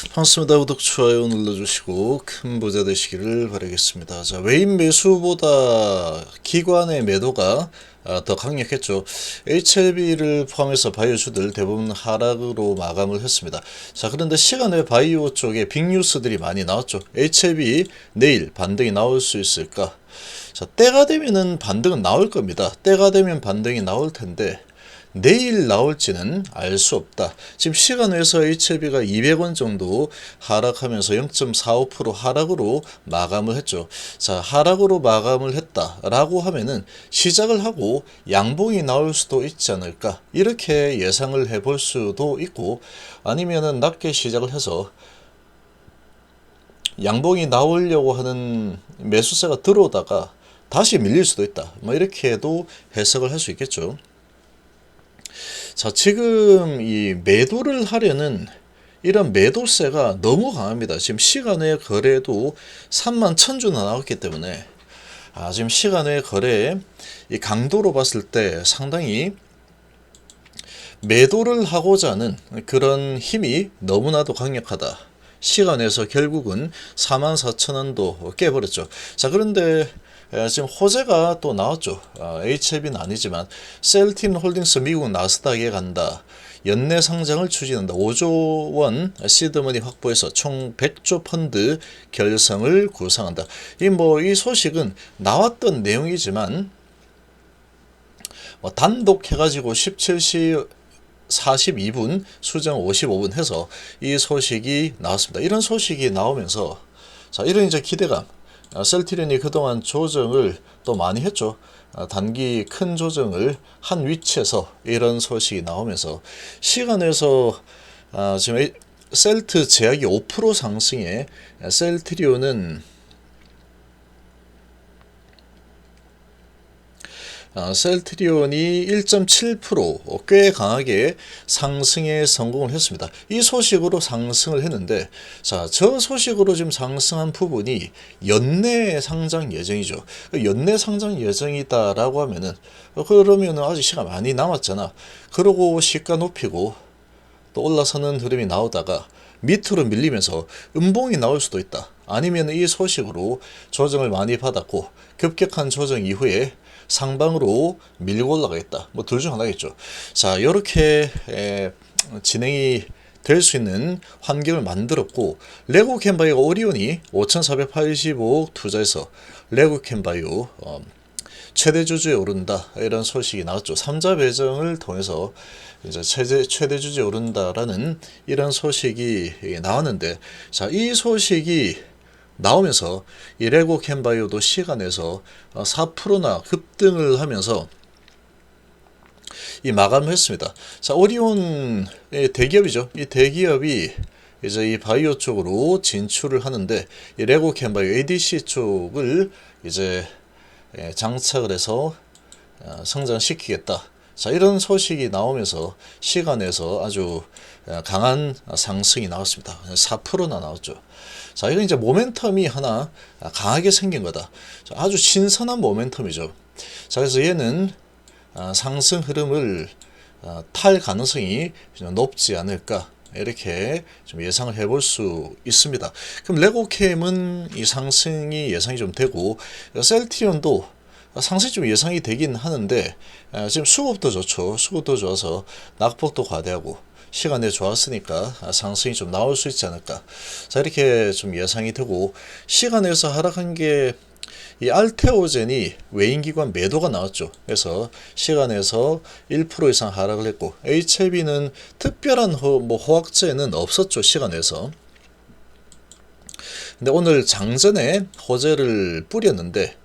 반갑습니다. 구독, 좋아요 눌러주시고 큰 부자 되시기를 바라겠습니다. 자, 외인 매수보다 기관의 매도가 더 강력했죠. HLB를 포함해서 바이오주들 대부분 하락으로 마감을 했습니다. 자, 그런데 시간 외 바이오 쪽에 빅뉴스들이 많이 나왔죠. HLB 내일 반등이 나올 수 있을까? 자, 때가 되면은 반등은 나올 겁니다. 때가 되면 반등이 나올 텐데 내일 나올지는 알 수 없다. 지금 시간에서 HLB가 200원 정도 하락하면서 0.45% 하락으로 마감을 했죠. 자, 하락으로 마감을 했다라고 하면은 시작을 하고 양봉이 나올 수도 있지 않을까. 이렇게 예상을 해볼 수도 있고, 아니면은 낮게 시작을 해서 양봉이 나오려고 하는 매수세가 들어오다가 다시 밀릴 수도 있다. 뭐 이렇게도 해석을 할 수 있겠죠. 자, 지금 이 매도를 하려는 이런 매도세가 너무 강합니다. 지금 시간의 거래도 3만 1000주나 나왔기 때문에 지금 시간의 거래의 이 강도로 봤을 때 상당히 매도를 하고자 하는 그런 힘이 너무나도 강력하다. 시간에서 결국은 44,000원도 깨버렸죠. 자, 그런데 지금 호재가 또 나왔죠. HLB는 아니지만 셀틴 홀딩스 미국 나스닥에 간다. 연내 상장을 추진한다. 5조 원 시드머니 확보해서 총 100조 펀드 결성을 구상한다. 이 소식은 나왔던 내용이지만 단독 해가지고 17시 42분 수정 55분 해서 이 소식이 나왔습니다. 이런 소식이 나오면서 자, 이런 이제 기대감. 셀트리온이 그동안 조정을 또 많이 했죠. 단기 큰 조정을 한 위치에서 이런 소식이 나오면서 시간에서 지금 셀트 제약이 5% 상승에 셀트리온은 셀트리온이 1.7% 꽤 강하게 상승에 성공을 했습니다. 이 소식으로 상승을 했는데, 자, 저 소식으로 지금 상승한 부분이 연내 상장 예정이죠. 연내 상장 예정이다라고 하면은 그러면은 아직 시간 많이 남았잖아. 그러고 시가 높이고 또 올라서는 흐름이 나오다가 밑으로 밀리면서 음봉이 나올 수도 있다. 아니면 이 소식으로 조정을 많이 받았고 급격한 조정 이후에 상방으로 밀고 올라가겠다. 뭐 둘 중 하나겠죠. 자, 이렇게 진행이 될 수 있는 환경을 만들었고, 레고캔바이오 오리온이 5,485억 투자해서 레고캔바이오 최대 주주에 오른다, 이런 소식이 나왔죠. 3자 배정을 통해서 이제 최대 주주에 오른다라는 이런 소식이 나왔는데, 자, 이 소식이 나오면서 이 레고캔바이오도 시간에서 4%나 급등을 하면서 이 마감을 했습니다. 자, 오리온의 대기업이죠. 이 대기업이 이제 이 바이오 쪽으로 진출을 하는데, 이 레고캔바이오 ADC 쪽을 이제 장착을 해서 성장시키겠다. 자, 이런 소식이 나오면서 시간에서 아주 강한 상승이 나왔습니다. 4%나 나왔죠. 자, 이건 이제 모멘텀이 하나 강하게 생긴 거다. 자, 아주 신선한 모멘텀이죠. 자, 그래서 얘는 상승 흐름을 탈 가능성이 높지 않을까, 이렇게 좀 예상을 해볼 수 있습니다. 그럼 레고캠은 이 상승이 예상이 좀 되고, 셀트리온도 상승이 좀 예상이 되긴 하는데, 지금 수급도 좋죠. 수급도 좋아서 낙폭도 과대하고 시간에 좋았으니까 상승이 좀 나올 수 있지 않을까. 자, 이렇게 좀 예상이 되고, 시간에서 하락한 게 이 알테오젠이 외인기관 매도가 나왔죠. 그래서 시간에서 1% 이상 하락을 했고, HLB는 특별한 호황제는 없었죠. 시간에서. 근데 오늘 장전에 호재를 뿌렸는데,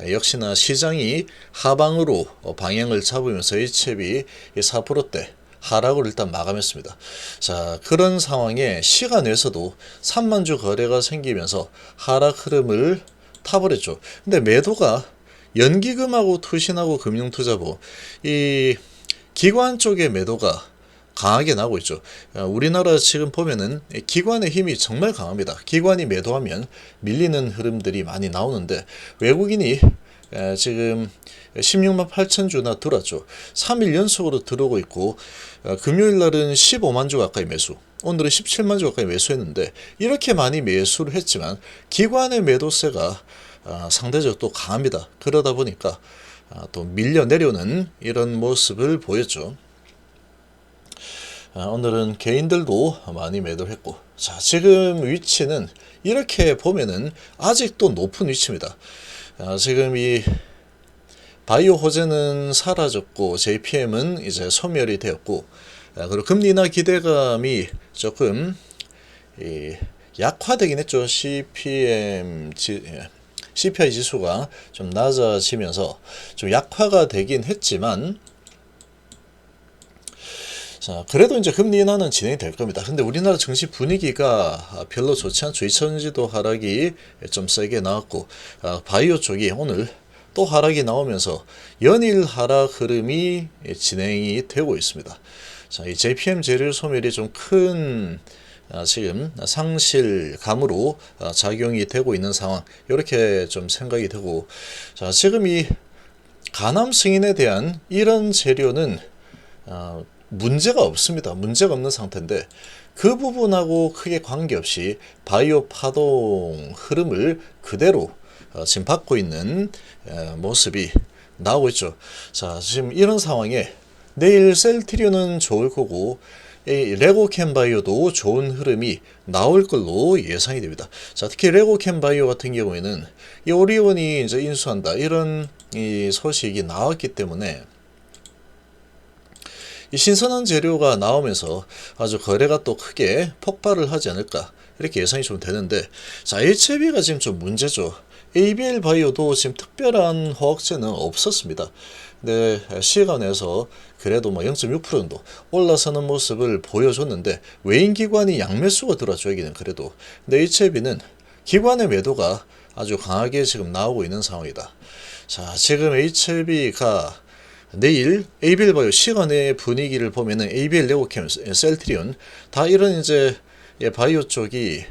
역시나 시장이 하방으로 방향을 잡으면서 HLB 4%대 하락을 일단 마감했습니다. 자, 그런 상황에 시간에서도 3만주 거래가 생기면서 하락 흐름을 타버렸죠. 근데 매도가 연기금하고 투신하고 금융투자부, 이 기관 쪽의 매도가 강하게 나오고 있죠. 우리나라 지금 보면은 기관의 힘이 정말 강합니다. 기관이 매도하면 밀리는 흐름들이 많이 나오는데, 외국인이 지금 16만 8천 주나 들어왔죠. 3일 연속으로 들어오고 있고 금요일 날은 15만 주 가까이 매수, 오늘은 17만 주 가까이 매수했는데 이렇게 많이 매수를 했지만 기관의 매도세가 상대적으로 또 강합니다. 그러다 보니까 또 밀려 내려오는 이런 모습을 보였죠. 오늘은 개인들도 많이 매도를 했고, 자, 지금 위치는 이렇게 보면은 아직도 높은 위치입니다. 지금 이 바이오 호재는 사라졌고 JPM은 이제 소멸이 되었고, 그리고 금리 인하 기대감이 조금 약화되긴 했죠. CPI 지수가 좀 낮아지면서 좀 약화가 되긴 했지만, 자, 그래도 이제 금리 인하는 진행이 될 겁니다. 근데 우리나라 증시 분위기가 별로 좋지 않죠. 2000지도 하락이 좀 세게 나왔고, 바이오 쪽이 오늘 또 하락이 나오면서 연일 하락 흐름이 진행이 되고 있습니다. 자, 이 JPM 재료 소멸이 좀 큰 지금 상실감으로 작용이 되고 있는 상황, 이렇게 좀 생각이 되고, 자, 지금 이 간암 승인에 대한 이런 재료는 문제가 없습니다. 문제가 없는 상태인데 그 부분하고 크게 관계없이 바이오 파동 흐름을 그대로 지금 받고 있는 모습이 나오고 있죠. 자, 지금 이런 상황에 내일 셀트리온은 좋을 거고 레고캠바이오도 좋은 흐름이 나올 걸로 예상이 됩니다. 자, 특히 레고캠바이오 같은 경우에는 이 오리온이 이제 인수한다, 이런 이 소식이 나왔기 때문에 이 신선한 재료가 나오면서 아주 거래가 또 크게 폭발을 하지 않을까, 이렇게 예상이 좀 되는데, 자, HLB가 지금 좀 문제죠. ABL 바이오도 지금 특별한 호황세는 없었습니다. 근데 시간에서 그래도 뭐 0.6% 정도 올라서는 모습을 보여줬는데 외인기관이 양매수가 들어왔죠. 여기는 그래도. 근데 HLB는 기관의 매도가 아주 강하게 지금 나오고 있는 상황이다. 자, 지금 HLB가 내일 ABL 바이오 시간의 분위기를 보면은 ABL, 레고캠, 셀트리온 다 이런 이제 바이오 쪽이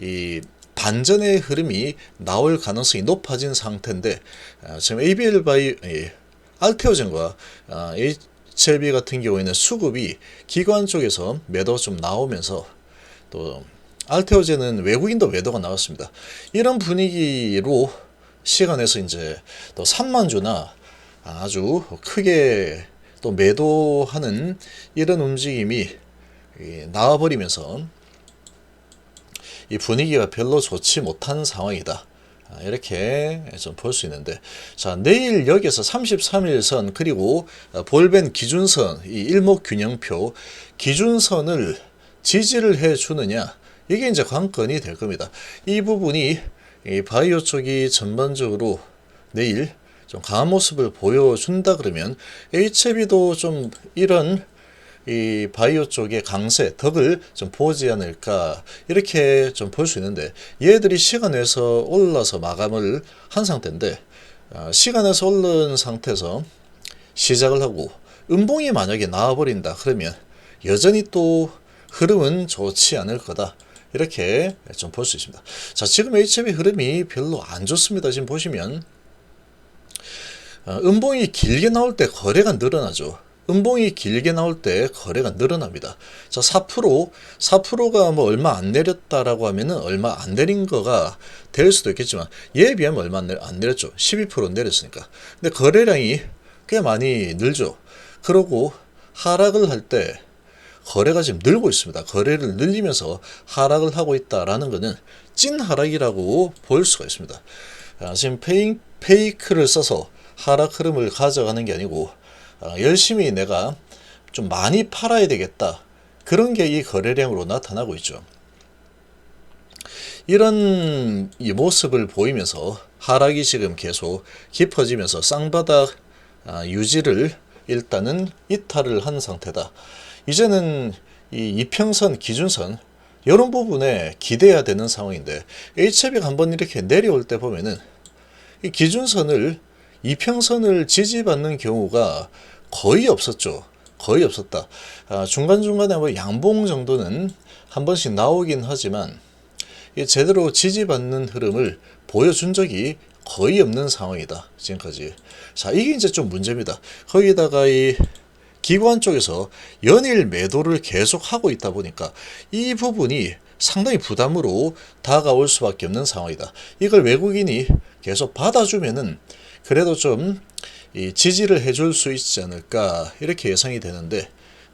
이 반전의 흐름이 나올 가능성이 높아진 상태인데, 지금 ABL 바이오, 알테오젠과 HLB 같은 경우에는 수급이 기관 쪽에서 매도 좀 나오면서, 또 알테오젠은 외국인도 매도가 나왔습니다. 이런 분위기로 시간에서 이제 또 3만 주나 아주 크게 또 매도하는 이런 움직임이 나와버리면서 이 분위기가 별로 좋지 못한 상황이다, 이렇게 좀 볼 수 있는데, 자, 내일 여기서 33일선 그리고 볼벤 기준선, 이 일목균형표 기준선을 지지를 해 주느냐, 이게 이제 관건이 될 겁니다. 이 부분이 이 바이오 쪽이 전반적으로 내일 좀 강한 모습을 보여준다 그러면 HLB도 좀 이런 이 바이오 쪽의 강세, 덕을 좀 보지 않을까, 이렇게 좀 볼 수 있는데, 얘들이 시간에서 올라서 마감을 한 상태인데, 시간에서 오른 상태에서 시작을 하고 음봉이 만약에 나와버린다 그러면 여전히 또 흐름은 좋지 않을 거다, 이렇게 좀 볼 수 있습니다. 자, 지금 HLB 흐름이 별로 안 좋습니다. 지금 보시면 음봉이 길게 나올 때 거래가 늘어나죠. 음봉이 길게 나올 때 거래가 늘어납니다. 자, 4%가 뭐 얼마 안 내렸다라고 하면은 얼마 안 내린 거가 될 수도 있겠지만 얘에 비하면 얼마 안 내렸죠. 12% 내렸으니까. 근데 거래량이 꽤 많이 늘죠. 그러고 하락을 할 때 거래가 지금 늘고 있습니다. 거래를 늘리면서 하락을 하고 있다라는 것은 찐 하락이라고 볼 수가 있습니다. 지금 페이크를 써서 하락 흐름을 가져가는 게 아니고 열심히 내가 좀 많이 팔아야 되겠다, 그런 게 이 거래량으로 나타나고 있죠. 이런 이 모습을 보이면서 하락이 지금 계속 깊어지면서 쌍바닥 유지를 일단은 이탈을 한 상태다. 이제는 이 이평선, 기준선 이런 부분에 기대해야 되는 상황인데, HLB가 한번 이렇게 내려올 때 보면은 이 기준선을, 이평선을 지지받는 경우가 거의 없었죠. 거의 없었다. 중간중간에 뭐 양봉 정도는 한 번씩 나오긴 하지만 제대로 지지받는 흐름을 보여준 적이 거의 없는 상황이다 지금까지. 자, 이게 이제 좀 문제입니다. 거기다가 이 기관 쪽에서 연일 매도를 계속 하고 있다 보니까 이 부분이 상당히 부담으로 다가올 수밖에 없는 상황이다. 이걸 외국인이 계속 받아주면은 그래도 좀 이 지지를 해줄 수 있지 않을까 이렇게 예상이 되는데,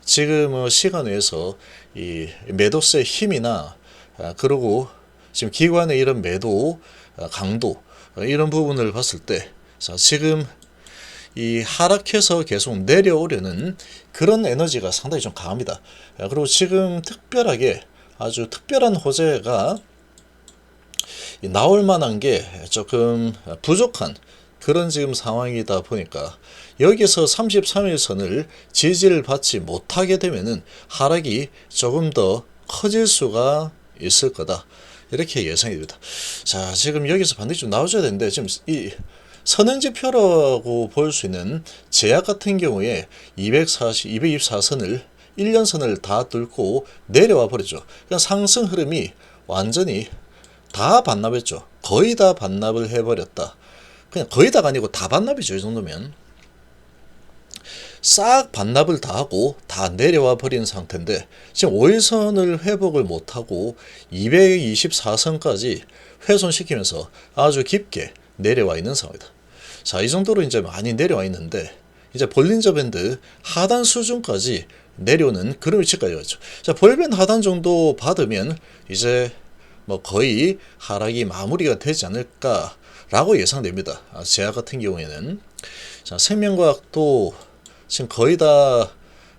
지금 시간 외에서 이 매도세 힘이나 그리고 지금 기관의 이런 매도 강도 이런 부분을 봤을 때, 자, 지금 이 하락해서 계속 내려오려는 그런 에너지가 상당히 좀 강합니다. 그리고 지금 특별하게 아주 특별한 호재가 나올 만한 게 조금 부족한 그런 지금 상황이다 보니까, 여기서 33일선을 지지를 받지 못하게 되면은 하락이 조금 더 커질 수가 있을 거다 이렇게 예상이 됩니다. 자, 지금 여기서 반드시 좀 나와줘야 되는데, 지금 이 선행지표라고 볼 수 있는 제약 같은 경우에 224선을 1년선을 다 뚫고 내려와 버렸죠. 그냥 상승 흐름이 완전히 다 반납했죠. 거의 다 반납을 해버렸다. 그냥 거의 다가 아니고 다 반납이죠. 이 정도면 싹 반납을 다 하고 다 내려와 버린 상태인데, 지금 5일선을 회복을 못하고 224선까지 훼손시키면서 아주 깊게 내려와 있는 상황이다. 자, 이 정도로 이제 많이 내려와 있는데, 이제 볼린저 밴드 하단 수준까지 내려오는 그런 위치까지 왔죠. 자, 볼밴드 하단 정도 받으면 이제 뭐 거의 하락이 마무리가 되지 않을까라고 예상됩니다. 제약 같은 경우에는. 자, 생명과학도 지금 거의 다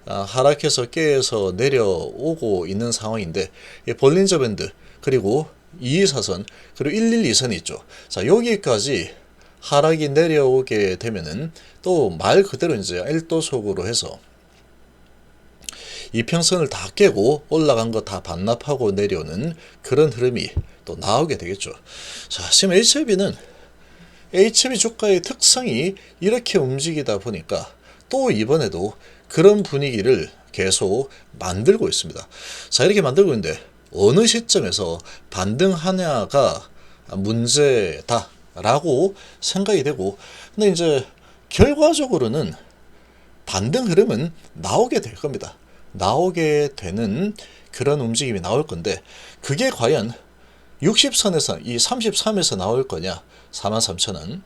하락해서 깨서 내려오고 있는 상황인데, 볼린저 밴드 그리고 224선 그리고 112선이 있죠. 자, 여기까지 하락이 내려오게 되면은 또 말 그대로 이제 일도속으로 해서 이평선을 다 깨고 올라간 거 다 반납하고 내려오는 그런 흐름이 또 나오게 되겠죠. 자, 지금 HLB 주가의 특성이 이렇게 움직이다 보니까 또 이번에도 그런 분위기를 계속 만들고 있습니다. 자, 이렇게 만들고 있는데 어느 시점에서 반등하냐가 문제다 라고 생각이 되고, 근데 이제 결과적으로는 반등 흐름은 나오게 될 겁니다. 나오게 되는 그런 움직임이 나올 건데, 그게 과연 60선에서 이 33에서 나올 거냐, 43,000원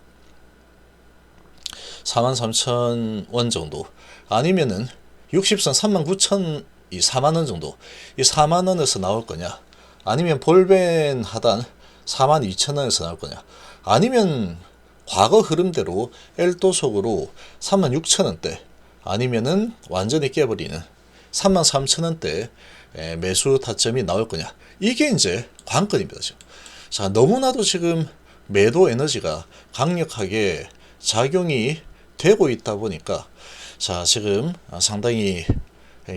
43,000원 정도, 아니면은 60선 39,000 이 4만원 정도, 이 4만원에서 나올 거냐, 아니면 볼벤 하단 42,000원에서 나올 거냐, 아니면 과거 흐름대로 L도속으로 36,000원대, 아니면은 완전히 깨버리는 33,000원대 매수 타점이 나올 거냐, 이게 이제 관건입니다. 지금. 자, 너무나도 지금 매도 에너지가 강력하게 작용이 되고 있다 보니까, 자, 지금 상당히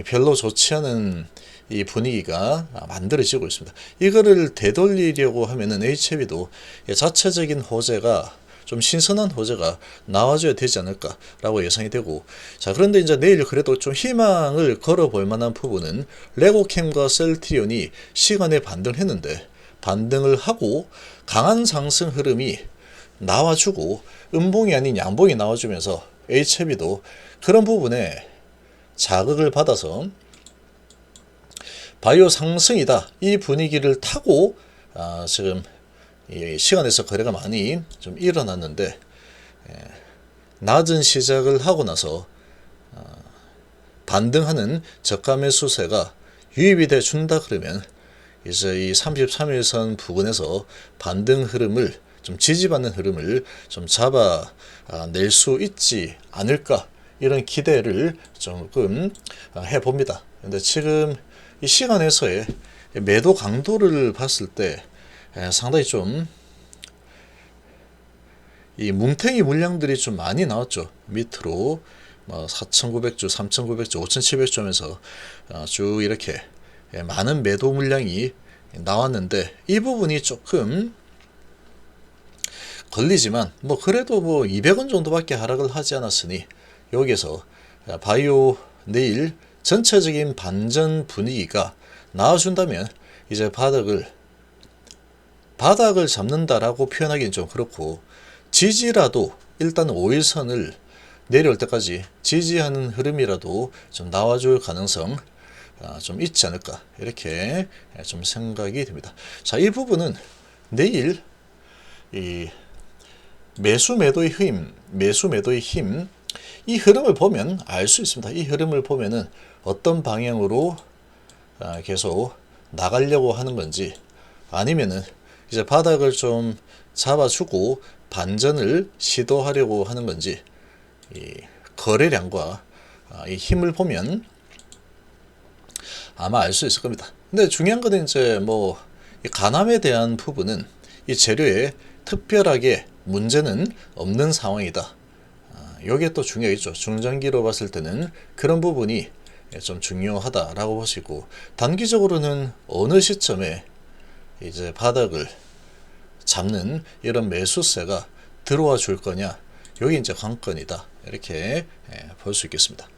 별로 좋지 않은 이 분위기가 만들어지고 있습니다. 이거를 되돌리려고 하면은 HLB도 자체적인 호재가 좀 신선한 호재가 나와줘야 되지 않을까라고 예상이 되고, 자, 그런데 이제 내일 그래도 좀 희망을 걸어볼 만한 부분은 레고캠과 셀트리온이 시간에 반등했는데, 반등을 하고 강한 상승 흐름이 나와주고 음봉이 아닌 양봉이 나와주면서 HLB도 그런 부분에 자극을 받아서 바이오 상승이다 이 분위기를 타고 지금 이 시간에서 거래가 많이 좀 일어났는데, 낮은 시작을 하고 나서 반등하는 저가 매수세가 유입이 돼 준다 그러면 이제 이 33일선 부근에서 반등 흐름을 좀 지지받는 흐름을 좀 잡아낼 수 있지 않을까, 이런 기대를 조금 해봅니다. 근데 지금 이 시간에서의 매도 강도를 봤을 때 상당히 좀 이 뭉탱이 물량들이 좀 많이 나왔죠. 밑으로 4,900주, 3,900주, 5,700주면서 쭉 이렇게 많은 매도 물량이 나왔는데, 이 부분이 조금 걸리지만 뭐 그래도 뭐 200원 정도밖에 하락을 하지 않았으니, 여기서 바이오 내일 전체적인 반전 분위기가 나와준다면 이제 바닥을 잡는다라고 표현하기는 좀 그렇고, 지지라도 일단 5일선을 내려올 때까지 지지하는 흐름이라도 좀 나와줄 가능성 좀 있지 않을까 이렇게 좀 생각이 듭니다. 자, 이 부분은 내일 이 매수 매도의 힘, 이 흐름을 보면 알 수 있습니다. 이 흐름을 보면은 어떤 방향으로 계속 나가려고 하는 건지, 아니면은 이제 바닥을 좀 잡아주고 반전을 시도하려고 하는 건지, 이 거래량과 이 힘을 보면 아마 알 수 있을 겁니다. 근데 중요한 거는 이제 뭐 이 간암에 대한 부분은 이 재료에 특별하게 문제는 없는 상황이다. 이게 또 중요하겠죠. 중장기로 봤을 때는 그런 부분이 좀 중요하다라고 볼 수 있고, 단기적으로는 어느 시점에 이제 바닥을 잡는 이런 매수세가 들어와 줄 거냐, 여기 이제 관건이다. 이렇게 볼 수 있겠습니다.